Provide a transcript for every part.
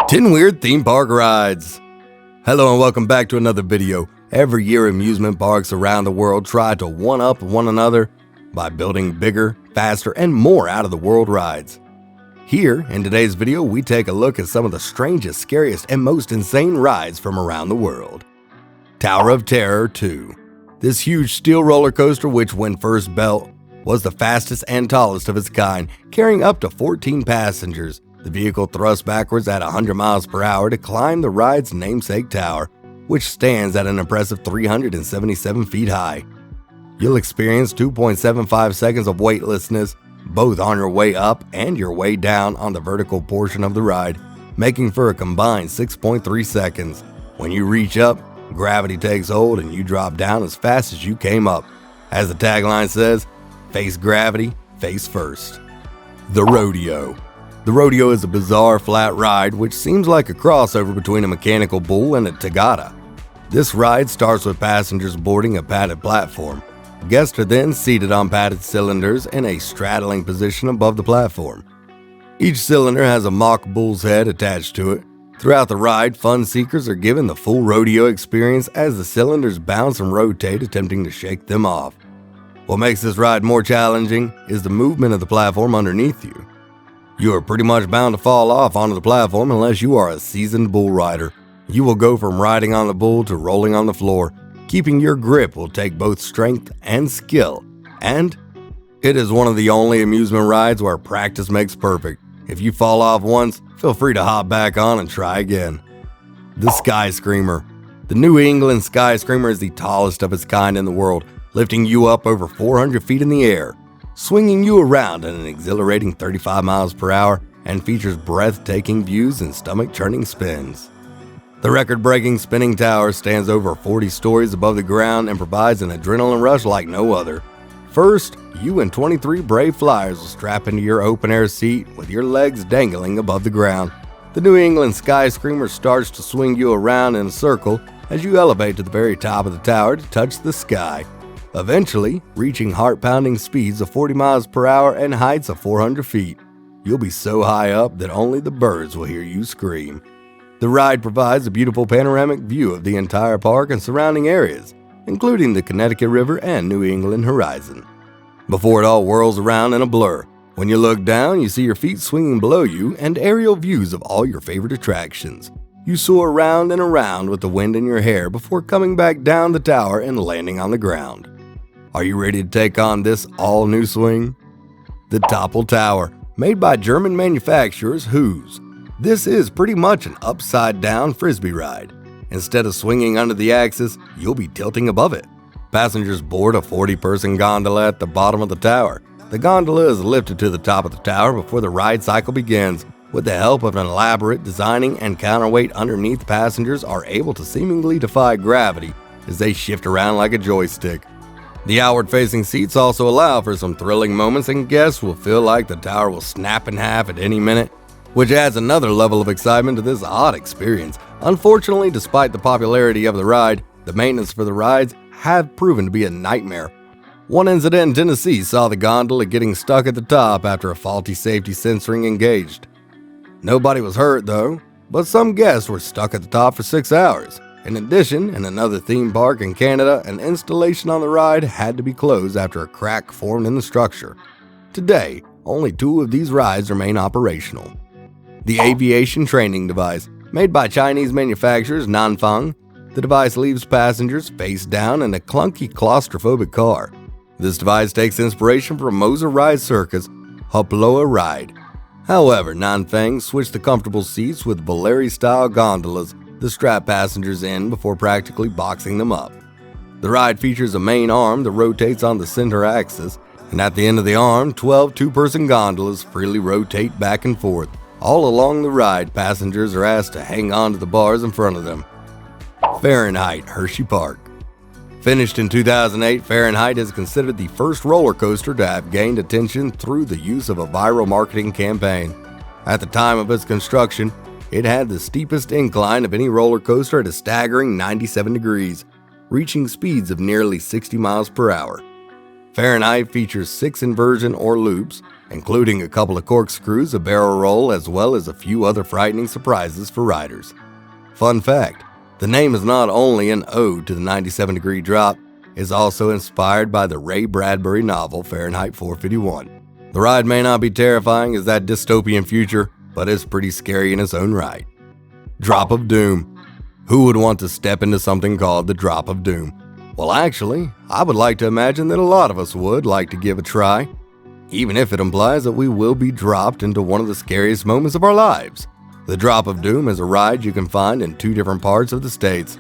10 Weird Theme Park Rides. Hello and welcome back to another video. Every year amusement parks around the world try to one-up one another by building bigger, faster, and more out-of-the-world rides. Here, in today's video, we take a look at some of the strangest, scariest, and most insane rides from around the world. Tower of Terror 2. This huge steel roller coaster, which when first built, was the fastest and tallest of its kind, carrying up to 14 passengers. The vehicle thrust backwards at 100 miles per hour to climb the ride's namesake tower, which stands at an impressive 377 feet high. You'll experience 2.75 seconds of weightlessness, both on your way up and your way down on the vertical portion of the ride, making for a combined 6.3 seconds. When you reach up, gravity takes hold and you drop down as fast as you came up. As the tagline says, face gravity, face first. The Rodeo. The Rodeo is a bizarre flat ride which seems like a crossover between a mechanical bull and a Tagada. This ride starts with passengers boarding a padded platform. Guests are then seated on padded cylinders in a straddling position above the platform. Each cylinder has a mock bull's head attached to it. Throughout the ride, fun seekers are given the full rodeo experience as the cylinders bounce and rotate, attempting to shake them off. What makes this ride more challenging is the movement of the platform underneath you. You are pretty much bound to fall off onto the platform unless you are a seasoned bull rider. You will go from riding on the bull to rolling on the floor. Keeping your grip will take both strength and skill, and it is one of the only amusement rides where practice makes perfect. If you fall off once, feel free to hop back on and try again. The Sky Screamer. The New England Sky Screamer is the tallest of its kind in the world, lifting you up over 400 feet in the air, swinging you around at an exhilarating 35 miles per hour, and features breathtaking views and stomach-churning spins. The record-breaking spinning tower stands over 40 stories above the ground and provides an adrenaline rush like no other. First, you and 23 brave flyers will strap into your open-air seat with your legs dangling above the ground. The New England Sky Screamer starts to swing you around in a circle as you elevate to the very top of the tower to touch the sky, eventually reaching heart-pounding speeds of 40 miles per hour and heights of 400 feet. You'll be so high up that only the birds will hear you scream. The ride provides a beautiful panoramic view of the entire park and surrounding areas, including the Connecticut River and New England horizon, before it all whirls around in a blur. When you look down, you see your feet swinging below you and aerial views of all your favorite attractions. You soar around and around with the wind in your hair before coming back down the tower and landing on the ground. Are you ready to take on this all-new swing? The Topple Tower, made by German manufacturers Who's. This is pretty much an upside-down frisbee ride. Instead of swinging under the axis, you'll be tilting above it. Passengers board a 40-person gondola at the bottom of the tower. The gondola is lifted to the top of the tower before the ride cycle begins. With the help of an elaborate designing and counterweight underneath, passengers are able to seemingly defy gravity as they shift around like a joystick. The outward-facing seats also allow for some thrilling moments, and guests will feel like the tower will snap in half at any minute, which adds another level of excitement to this odd experience. Unfortunately, despite the popularity of the ride, the maintenance for the rides have proven to be a nightmare. One incident in Tennessee saw the gondola getting stuck at the top after a faulty safety sensing engaged. Nobody was hurt though, but some guests were stuck at the top for 6 hours. In addition, in another theme park in Canada, an installation on the ride had to be closed after a crack formed in the structure. Today, only 2 of these rides remain operational. The Aviation Training Device, made by Chinese manufacturers Nanfang. The device leaves passengers face down in a clunky, claustrophobic car. This device takes inspiration from Moser Ride Circus' Hoploa ride. However, Nanfang switched the comfortable seats with Valeri-style gondolas to strap passengers in before practically boxing them up. The ride features a main arm that rotates on the center axis, and at the end of the arm, 12 two-person gondolas freely rotate back and forth. All along the ride, passengers are asked to hang on to the bars in front of them. Fahrenheit Hershey Park. Finished in 2008, Fahrenheit is considered the first roller coaster to have gained attention through the use of a viral marketing campaign. At the time of its construction, it had the steepest incline of any roller coaster at a staggering 97 degrees, reaching speeds of nearly 60 miles per hour. Fahrenheit features 6 inversion or loops, including a couple of corkscrews, a barrel roll, as well as a few other frightening surprises for riders. Fun fact, the name is not only an ode to the 97-degree drop, it's also inspired by the Ray Bradbury novel Fahrenheit 451. The ride may not be terrifying as that dystopian future, but it's pretty scary in its own right. Drop of Doom. Who would want to step into something called the Drop of Doom? Well, actually, I would like to imagine that a lot of us would like to give a try, even if it implies that we will be dropped into one of the scariest moments of our lives. The Drop of Doom is a ride you can find in 2 different parts of the States.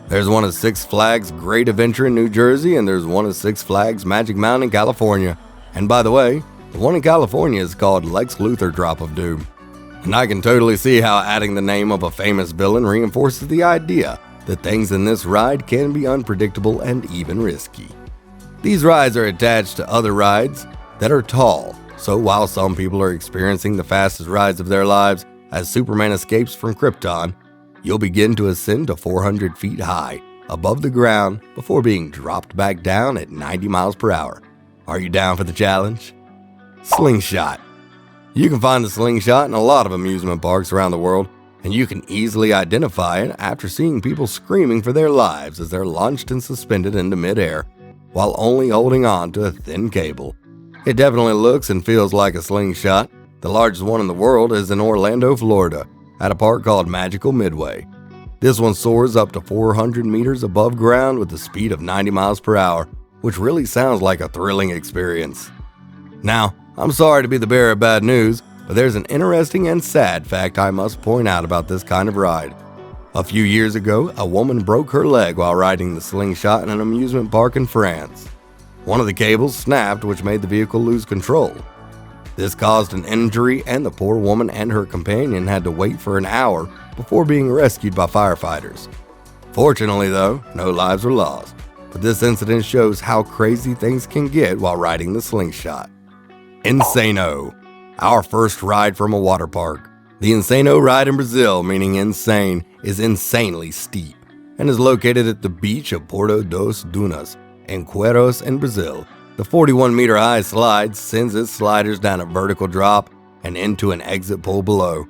There's one at Six Flags Great Adventure in New Jersey, and there's one at Six Flags Magic Mountain in California. And by the way, the one in California is called Lex Luthor Drop of Doom. And I can totally see how adding the name of a famous villain reinforces the idea that things in this ride can be unpredictable and even risky. These rides are attached to other rides that are tall, so while some people are experiencing the fastest rides of their lives as Superman escapes from Krypton, you'll begin to ascend to 400 feet high above the ground before being dropped back down at 90 miles per hour. Are you down for the challenge? Slingshot. You can find the slingshot in a lot of amusement parks around the world, and you can easily identify it after seeing people screaming for their lives as they're launched and suspended into midair, while only holding on to a thin cable. It definitely looks and feels like a slingshot. The largest one in the world is in Orlando, Florida, at a park called Magical Midway. This one soars up to 400 meters above ground with a speed of 90 miles per hour, which really sounds like a thrilling experience. Now, I'm sorry to be the bearer of bad news, but there's an interesting and sad fact I must point out about this kind of ride. A few years ago, a woman broke her leg while riding the slingshot in an amusement park in France. One of the cables snapped, which made the vehicle lose control. This caused an injury, and the poor woman and her companion had to wait for an hour before being rescued by firefighters. Fortunately, though, no lives were lost, but this incident shows how crazy things can get while riding the slingshot. Insano. Our first ride from a water park. The Insano ride in Brazil, meaning insane, is insanely steep and is located at the beach of Porto dos Dunas in Queiroz in Brazil. The 41-meter high slide sends its sliders down a vertical drop and into an exit pool below.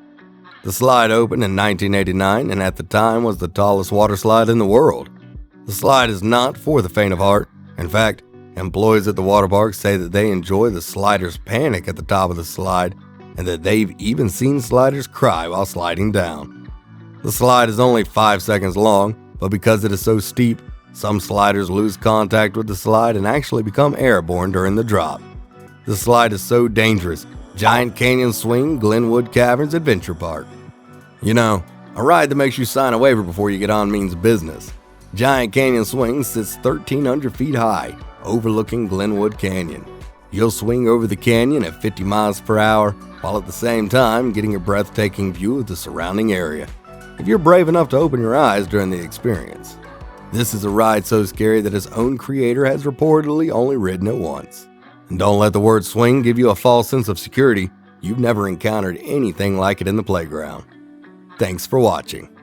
The slide opened in 1989 and at the time was the tallest water slide in the world. The slide is not for the faint of heart. In fact, employees at the water park say that they enjoy the sliders' panic at the top of the slide and that they've even seen sliders cry while sliding down. The slide is only 5 seconds long, but because it is so steep, some sliders lose contact with the slide and actually become airborne during the drop. The slide is so dangerous. Giant Canyon Swing, Glenwood Caverns Adventure Park. You know, a ride that makes you sign a waiver before you get on means business. Giant Canyon Swing sits 1,300 feet high, overlooking Glenwood Canyon. You'll swing over the canyon at 50 miles per hour, while at the same time getting a breathtaking view of the surrounding area, if you're brave enough to open your eyes during the experience. This is a ride so scary that its own creator has reportedly only ridden it once. And don't let the word swing give you a false sense of security. You've never encountered anything like it in the playground. Thanks for watching.